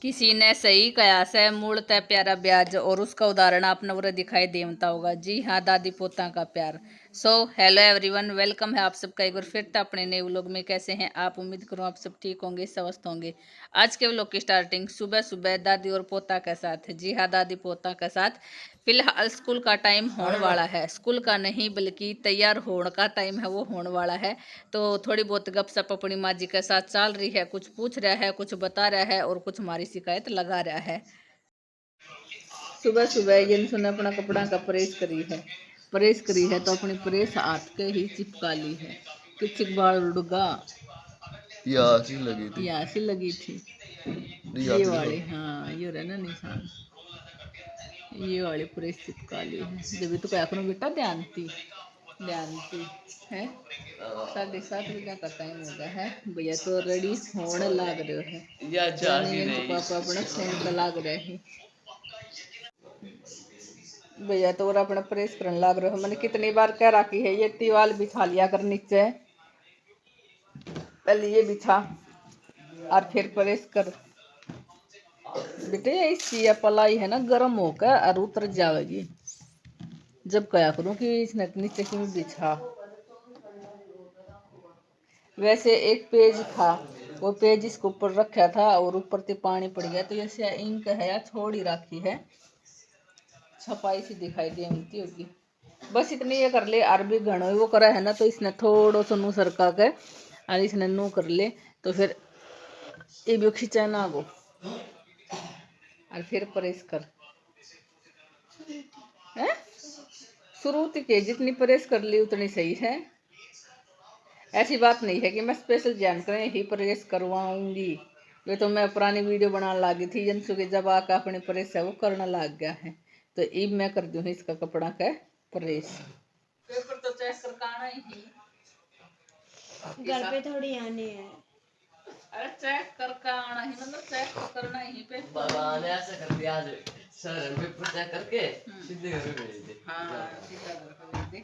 किसी ने सही कयास है मूलतः प्यारा ब्याज और उसका उदाहरण आपने वो दिखाई देवता होगा। जी हाँ, दादी पोता का प्यार। सो हेलो एवरीवन, वेलकम है आप सबका एक बार फिर से अपने नए व्लॉग में। कैसे हैं आप? उम्मीद करूँ आप सब ठीक होंगे, स्वस्थ होंगे। आज के व्लॉग की स्टार्टिंग सुबह सुबह दादी और पोता के साथ। जी हाँ, दादी पोता के साथ। फिलहाल स्कूल का टाइम होने वाला है, स्कूल का नहीं बल्कि तैयार होने का टाइम है, वो होने वाला है। तो थोड़ी बहुत गपशप अपनी माँ जी के साथ चल रही है, कुछ पूछ रहा है, कुछ बता रहा है और कुछ हमारी शिकायत लगा रहा है। सुबह सुबह ये ने अपना कपड़ा का प्रेस करी है, तो अपनी प्रेस हाथ के ही चिपका ली है। किच बाल डुगा यासी लगी थी ये वाली। हाँ, ये रहा ना निशान, ये वाली प्रेस चिपका ली है। जब तो क्या करूँ बेटा, ध्यान दी है। 7:30 बजे का टाइम हो गया है भैया, तो रेडी होने लाग रहे है। तो पापा अपना फोन लाग रहे हैं भैया, तो अपना प्रेस करने लाग रहे हो। मैंने कितनी बार कह रखी है ये तिवाल बिछा लिया कर नीचे, पहले ये बिछा और फिर प्रेस कर। बेटे इसकी पलाई है ना, गर्म होकर और उतर जाएगी। जब कया करूँ कि इसने नीचे क्यों बिछा। वैसे एक पेज था, वो पेज इसके ऊपर रखा था और ऊपर से पानी पड़ गया, तो जैसे इंक है या छोड़ी रखी है, छपाई सी दिखाई देती होगी। बस इतनी ये कर ले। अरबी घणो वो करा है ना, तो इसने थोड़ा सा नू सरका के और इसने नू कर ले, तो फिर ये भी खिंचा ना गो और फिर प्रेस कर है। शुरू के जितनी प्रेस कर ली उतनी सही है। ऐसी बात नहीं है कि मैं स्पेशल जान कर ही प्रेस करवाऊंगी। ये तो मैं पुरानी वीडियो बनाने लगी थी, जनसु के जब आकर अपने प्रेस है वो करने लग गया है, तो अब मैं कर दूँ इसका कपड़ा का प्रेस। पेपर तो चेक कर आना ही, घर पे थोड़ी आने है। अरे चेक करके आना ही, मतलब चेक तो करना ही पेपर। बाबा ने ऐसा कर दिया आज, सर पेपर चेक करके सीधे घर पे भेज दे। हाँ, सीधा घर पे भेज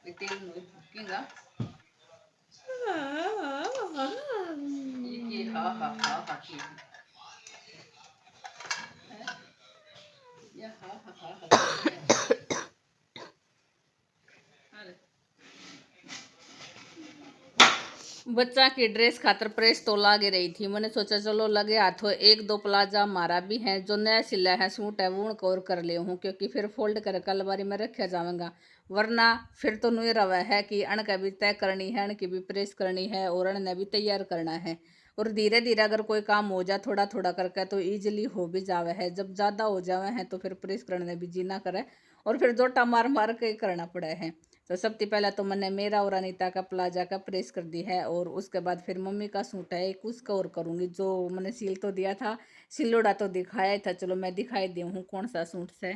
दे। तेल में फूकेगा ये। हाँ हाँ हाँ हाँ ठीक है। ये हाँ हाँ हाँ हाँ। बच्चा की ड्रेस खातर प्रेस तो लागे रही थी। मैंने सोचा चलो लगे हाथों एक दो प्लाजा हमारा भी है, जो नया सिला है सूट है वो कवर कर ले हूँ, क्योंकि फिर फोल्ड कर अलमारी में रखा जाऊंगा, वरना फिर तो नुई रवा है कि अण का भी तय करनी है, अण की भी प्रेस करनी है और अण ने भी तैयार करना है। और धीरे धीरे अगर कोई काम हो जाए थोड़ा थोड़ा करके तो ईजिली हो भी जावे है। जब ज़्यादा हो जावे है तो फिर प्रेस करने भी जी ना करे और फिर जोटा मार मार के करना पड़ा है। तो सबसे पहला तो मैंने मेरा और अनीता का प्लाजा का प्रेस कर दी है, और उसके बाद फिर मम्मी का सूट है एक, उसका और करूँगी। जो मैंने सिल तो दिया था, सिलोड़ा तो दिखाया था, चलो मैं दिखाई दी हूँ कौन सा सूट से।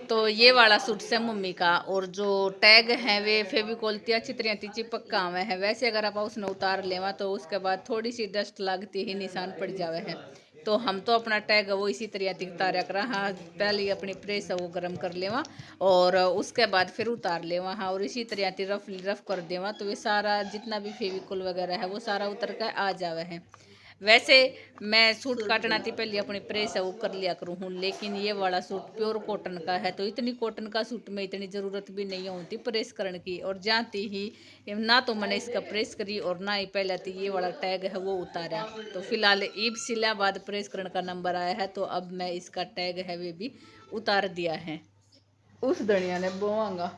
तो ये वाला सूट से मम्मी का, और जो टैग है वे फेविकोल चित्रियाँ चिपका हुए है। वैसे अगर आप उसने उतार लेवा तो उसके बाद थोड़ी सी डस्ट लगती ही निशान पड़ जावे है। तो हम तो अपना टैग वो इसी तरह तिकता रख रहा। हाँ, पहले अपनी प्रेस है वो गर्म कर लेवा और उसके बाद फिर उतार लेवा। हाँ, और इसी तरह रफ रफ कर देवा तो ये सारा जितना भी फेविकोल वगैरह है वो सारा उतर कर आ जावे है। वैसे मैं सूट काटना थी पहले अपनी प्रेस है वो कर लिया करूँ हूँ, लेकिन ये वाला सूट प्योर कॉटन का है, तो इतनी कॉटन का सूट में इतनी ज़रूरत भी नहीं होती प्रेस करने की। और जाती ही ना तो मैंने इसका प्रेस करी और ना ही पहले थी ये वाला टैग है वो उतारा। तो फिलहाल ईब सिला बाद प्रेस करने का नंबर आया है, तो अब मैं इसका टैग है वे भी उतार दिया है। उस दनिया ने बोआंगा।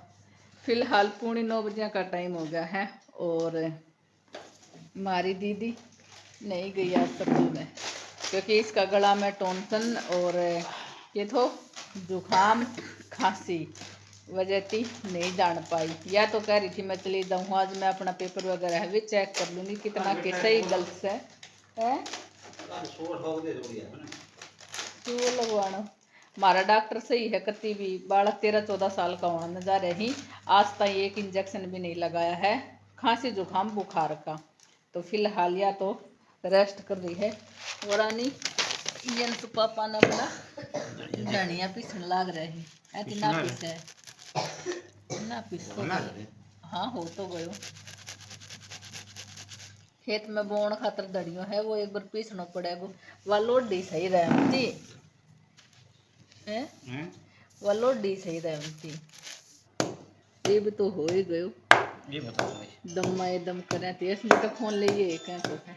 फिलहाल 9:45 का टाइम हो गया है और हमारी दीदी नहीं गई आज सब्जी में, क्योंकि इसका गला में टॉन्सन और ये तो जुकाम खांसी वजह थी नहीं जान पाई। या तो कह रही थी मैं चली जाऊँ, आज मैं अपना पेपर वगैरह भी चेक कर लूँगी कितना के सही गलत है। क्यों लगवाना, हमारा डॉक्टर सही है, कति भी बालक 13-14 साल का होना जा रहे ही आज तक एक इंजेक्शन भी नहीं लगाया है खांसी जुकाम बुखार का। तो फिलहाल या तो रेस्ट कर रही है। और रानी यंस पापा ने अपना धनिया पीसन लाग रही है, ना पीस है ना पीस तो हाँ हो तो गयो। खेत में बोण खातर धड़ियों है वो एक बार पीसना पड़ेगा। वलोडी सही रहती है, वलोडी सही रहती। ये भी तो हो ही गयो। ये बताओ दम एकदम करें तो इसमें तो फोन ले ये कह तो है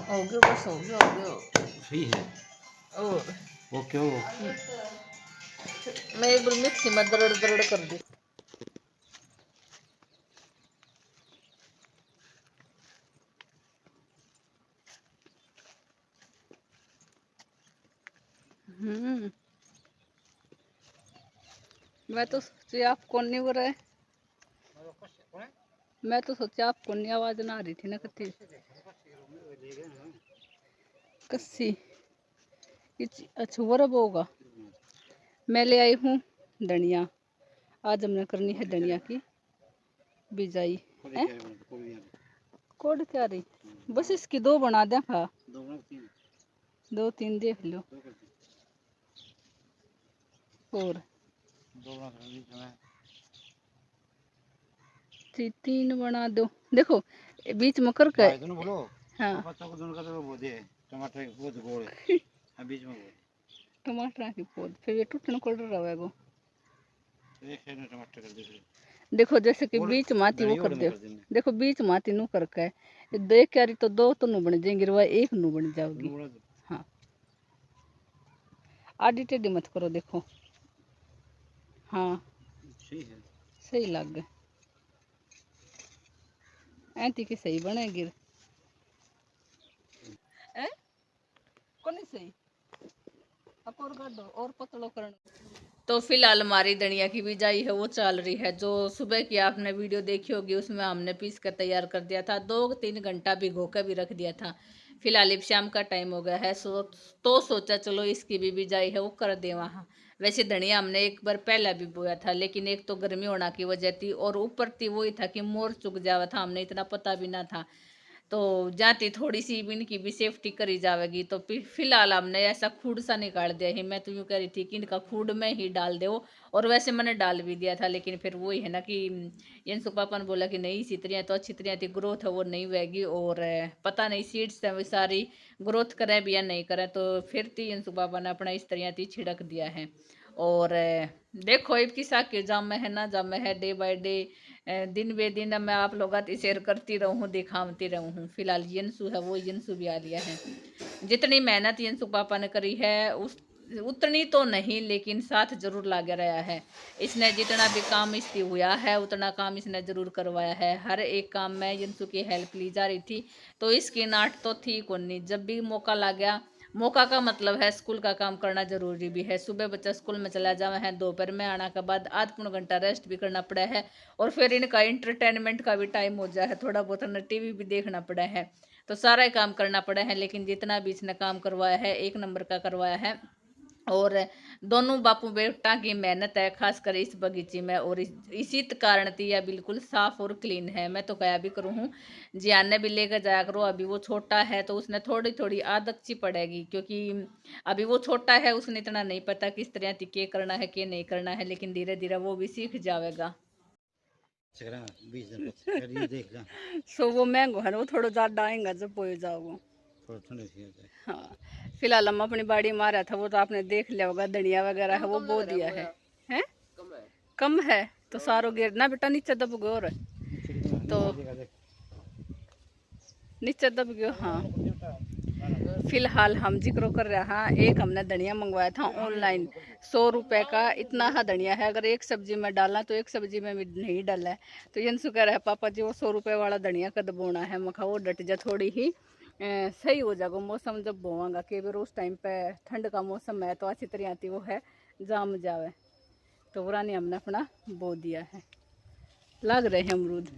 हो गयो, बस हो गयो सही है। और वो क्यों मैं एक बार मिक्सी में दरड़ दरड़ कर दी। मैं तो सोची आप कौन नहीं बोल रहे, मैं तो सोचा आप कौन नहीं, आवाज ना आ रही थी ना कत्ती कस्सी। अच्छा वरब होगा। मैं ले आई हूँ धनिया, आज हमने करनी है धनिया की बिजाई। कोड क्या रही, बस इसकी दो बना दे। हाँ दो तीन देख लो और तीन बना दो। देखो बीच में कर के हाँ टमाटर की पौध फिर ये टूटने को रहा है वो। देखो जैसे कि बीच माती वो कर दो, देखो बीच माती नू करके देख क्यारी तो दो तो नू बन जाएंगी, रवा एक नू बन जाओगी। हाँ आधी टेढ़ी मत करो, देखो हाँ सही लग गए ऐती की सही बनेगी कौन सही अब और कर दो और पतलो करना। तो फिलहाल हमारी धनिया की बिजाई है वो चल रही है। जो सुबह की आपने वीडियो देखी होगी उसमें हमने पीस कर तैयार कर दिया था, 2-3 घंटा भिगो कर भी रख दिया था। फिलहाल अब शाम का टाइम हो गया है तो सोचा चलो इसकी भी बिजाई है वो कर दे वहाँ। वैसे धनिया हमने एक बार पहले भी बोया था, लेकिन एक तो गर्मी होना की वजह थी और ऊपर थी वही था कि मोर चुग जावा था, हमने इतना पता भी ना था। तो जाती थोड़ी सी भी इनकी भी सेफ्टी करी जाएगी। तो फिलहाल हमने ऐसा खूड सा निकाल दिया है। मैं तो यूँ कह रही थी कि इनका खूड में ही डाल दो, और वैसे मैंने डाल भी दिया था, लेकिन फिर वही है ना कि यंसु पापा ने बोला कि नहीं इसी तरह तो अच्छी तरह थी ग्रोथ है वो नहीं होगी, और पता नहीं सीड्स है वो सारी ग्रोथ करें भी या नहीं करें। तो फिर थी यंसु पापा ने अपना इस तरह थी छिड़क दिया है। और देखो इनकी साकी जाम है ना जाम है, डे बाय डे दिन बे दिन मैं आप लोग शेयर करती रहूँ दिखाती रहूँ। फिलहाल यंसु है वो यंसु भी आ लिया है। जितनी मेहनत यंसु पापा ने करी है उस उतनी तो नहीं, लेकिन साथ जरूर लगा रहा है। इसने जितना भी काम इसकी हुआ है उतना काम इसने जरूर करवाया है। हर एक काम में यंसु की हेल्प ली जा रही थी, तो इसकी नाट तो थी कौन नहीं। जब भी मौका लग गया, मौका का मतलब है स्कूल का काम करना जरूरी भी है। सुबह बच्चा स्कूल में चला जावा है, दोपहर में आने के बाद आध पौन घंटा रेस्ट भी करना पड़ा है, और फिर इनका इंटरटेनमेंट का भी टाइम हो जाए है, थोड़ा बहुत टीवी भी देखना पड़ा है, तो सारा ही काम करना पड़ा है। लेकिन जितना भी इसने काम करवाया है एक नंबर का करवाया है। और दोनों बापू बेटा की मेहनत है खासकर इस बगीचे में, और इसी कारण थी यह बिल्कुल साफ और क्लीन है। मैं तो कया भी करूँ हूँ जियान ने भी लेकर जाया करो, अभी वो छोटा है तो उसने थोड़ी थोड़ी आदत सी पड़ेगी, क्योंकि अभी वो छोटा है उसने इतना नहीं पता किस तरह के करना है के नहीं करना है, लेकिन धीरे धीरे वो भी सीख जाएगा। सो वो महंगो है वो थोड़ा ज्यादा आएगा जब बोए जाओ। हाँ फिलहाल हम अपनी बाड़ी मारा था वो तो आपने देख लिया होगा, धनिया वगैरह है वो बो दिया है कम है तो सारो गिरना बेटा नीचे दब गयो, और तो नीचे दब गयो। हाँ फिलहाल हम जिक्र कर रहे हैं, एक हमने धनिया मंगवाया था ऑनलाइन 100 रुपए का, इतना हा धनिया है, अगर एक सब्जी में डालना तो एक सब्जी में भी नहीं डाला है। तो यंसु कह रहा है पापा जी वो 100 रुपए वाला धनिया कद बोना है, मखा वो डट जा थोड़ी ही सही हो जाएगा मौसम जब बोआंगा, कि फिर उस टाइम पे ठंड का मौसम है तो अच्छी तरह आती वो है जाम जावे। तो पुरानी हमने अपना बो दिया है। लग रहे हैं अमरूद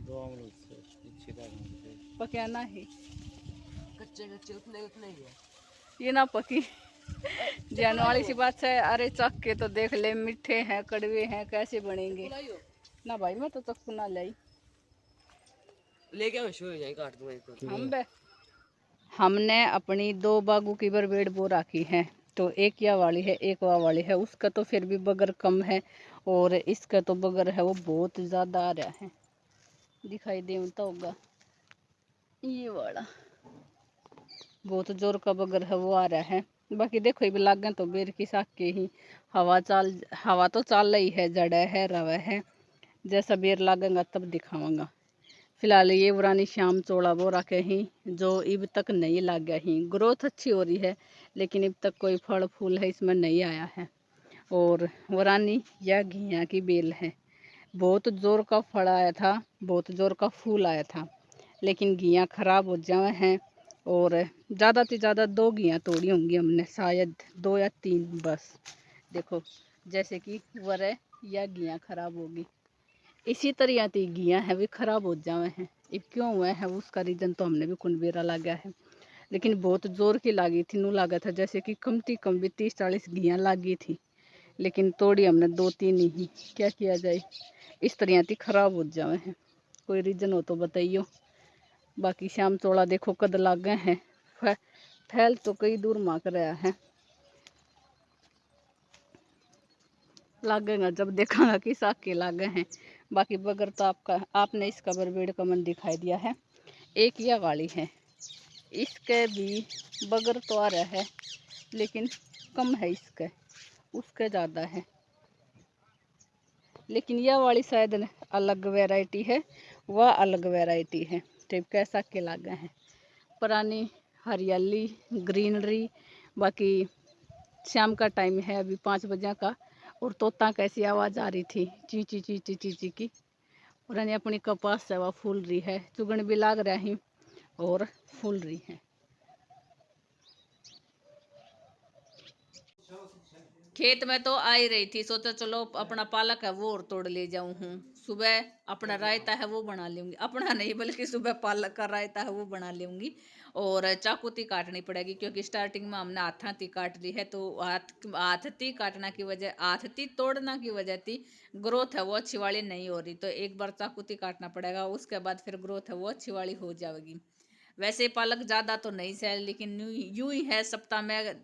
पकाना ही कच्चे कच्चे उतने उतने ही है ये ना पकी जाने वाली सी बात है। अरे चख के तो देख ले, मीठे हैं कड़वे हैं कैसे बनेंगे ना भाई, मैं तो चक्कू ना लाई लेके काट दूंगा। हमने अपनी 2 बागों की बरबेड़ बो रखी है, तो एक या वाली है एक वा वाली है, उसका तो फिर भी बगर कम है, और इसका तो बगर है वो बहुत ज़्यादा आ रहा है, दिखाई देता होगा ये वाला। बहुत जोर का बगर है वो आ रहा है। बाकी देखो ये लागे तो बेर की साख के ही हवा तो चाल रही है, जड़ा है रवा है। जैसा बेर लागेगा तब दिखाऊंगा। फिलहाल ये पुरानी श्याम चोड़ा बो रखे ही जो अब तक नहीं लाग गया ही। ग्रोथ अच्छी हो रही है लेकिन अब तक कोई फल फूल है इसमें नहीं आया है। और वरानी यह घिया की बेल है। बहुत जोर का फल आया था, बहुत जोर का फूल आया था, लेकिन घिया खराब हो जाए हैं। और ज़्यादा से ज़्यादा 2 घिया तोड़ी होंगी हमने, शायद 2 या 3 बस। देखो जैसे कि वरे यह घिया खराब होगी, इसी तरह की घिया है भी खराब हो जाए हैं। ये क्यों हुआ है उसका रीज़न तो हमने भी कुनबेरा लगा है, लेकिन बहुत जोर की लागी थी। नू लगा था जैसे कि कम से कम भी 30-40 घिया लागी थी, लेकिन तोड़ी हमने 2-3 ही। क्या किया जाए, इस तरह की खराब हो जाए हैं। कोई रीज़न हो तो बताइयो। बाकी श्याम चोड़ा देखो कद लाग गए हैं, फैल तो कई दूर माक रहा है। लागेगा जब देखागा कि साके लागे हैं। बाकी बगर तो आपने इसका बरबेड़ का मन दिखाई दिया है। एक यह वाली है, इसके भी बगर तो आ रहा है लेकिन कम है, इसके उसके ज़्यादा है। लेकिन यह वाली शायद अलग वैरायटी है, वह अलग वैरायटी है। टाइप कैसा के लागे हैं, पुरानी हरियाली ग्रीनरी। बाकी शाम का टाइम है, अभी 5 बजे का, और तोता कैसी आवाज़ आ रही थी, ची ची ची ची ची ची की। और अपनी कपास से वह फूल रही है, चुगन भी लाग रही और फूल रही है। खेत में तो आ ही रही थी, सोचा चलो अपना पालक है वो और तोड़ ले जाऊं हूँ। सुबह अपना रायता है वो बना लूंगी, अपना नहीं बल्कि सुबह पालक का रायता है वो बना लूंगी। और चाकू ती काटनी पड़ेगी क्योंकि स्टार्टिंग में हमने हाथाती काट ली है, तो हाथती काटना की वजह, हाथती तोड़ना की वजह थी ग्रोथ है वो अच्छी वाली नहीं हो रही, तो एक बार चाकू ती काटना पड़ेगा, उसके बाद फिर ग्रोथ है वो अच्छी वाली हो जाएगी। वैसे पालक ज़्यादा तो नहीं सैल, लेकिन यूं ही है, सप्ताह में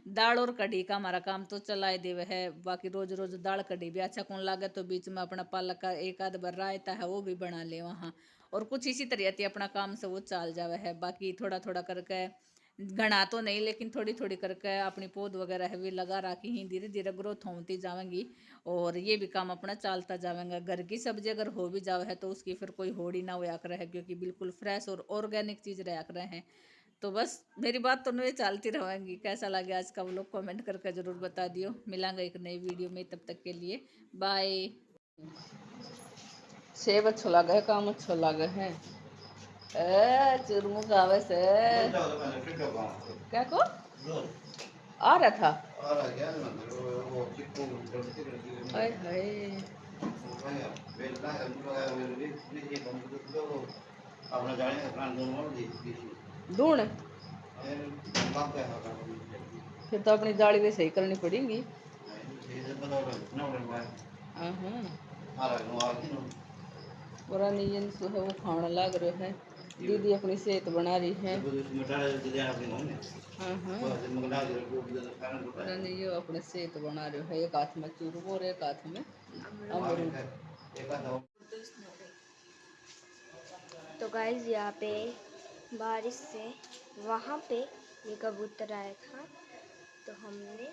दाल और कढ़ी का हमारा काम तो चलाए देवे है। बाकी रोज रोज दाल कढ़ी भी अच्छा कौन लागे, तो बीच में अपना पालक का एक आध बार रायता है वो भी बना ले वहाँ। और कुछ इसी तरह से अपना काम से वो चाल जावे है। बाकी थोड़ा थोड़ा करके, घना तो नहीं लेकिन थोड़ी थोड़ी करके अपनी पौध वगैरह है भी लगा रखी ही, धीरे धीरे ग्रोथ होती जाएंगी और ये भी काम अपना चलता जाएगा। घर की सब्जी अगर हो भी जावे है तो उसकी फिर कोई होड़ी ना होया करे है, क्योंकि बिल्कुल फ्रेश और ऑर्गेनिक चीज़ रहा कर रहे हैं। तो बस मेरी बात तो नहीं चलती रहेंगी। कैसा लगे आज का व्लॉग कमेंट करके ज़रूर बता दियो। मिलांगे एक नई वीडियो में, तब तक के लिए बाय। सेब अच्छा लगा है, काम अच्छा लगा है। चुरमू गावे से क्या को आ रहा था। हाय हाय, ढूंढ फिर तो अपनी जाली भी सही करनी पड़ेगी। पुरानी है वो खाना लग रहा है। दीदी अपनी सेहत बना रही है। पुरानी ये अपनी सेहत बना रहे है। एक हाथ में चूरू और एक हाथ में अमरूद। तो गाइस यहाँ पे बारिश से वहाँ पे ये कबूतर आया था, तो हमने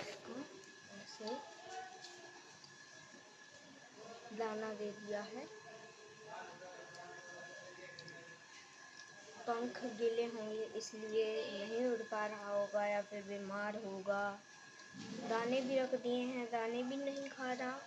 इसको ऐसे दाना दे दिया है। पंख गीले होंगे इसलिए नहीं उड़ पा रहा होगा या फिर बीमार होगा। दाने भी रख दिए हैं, दाने भी नहीं खा रहा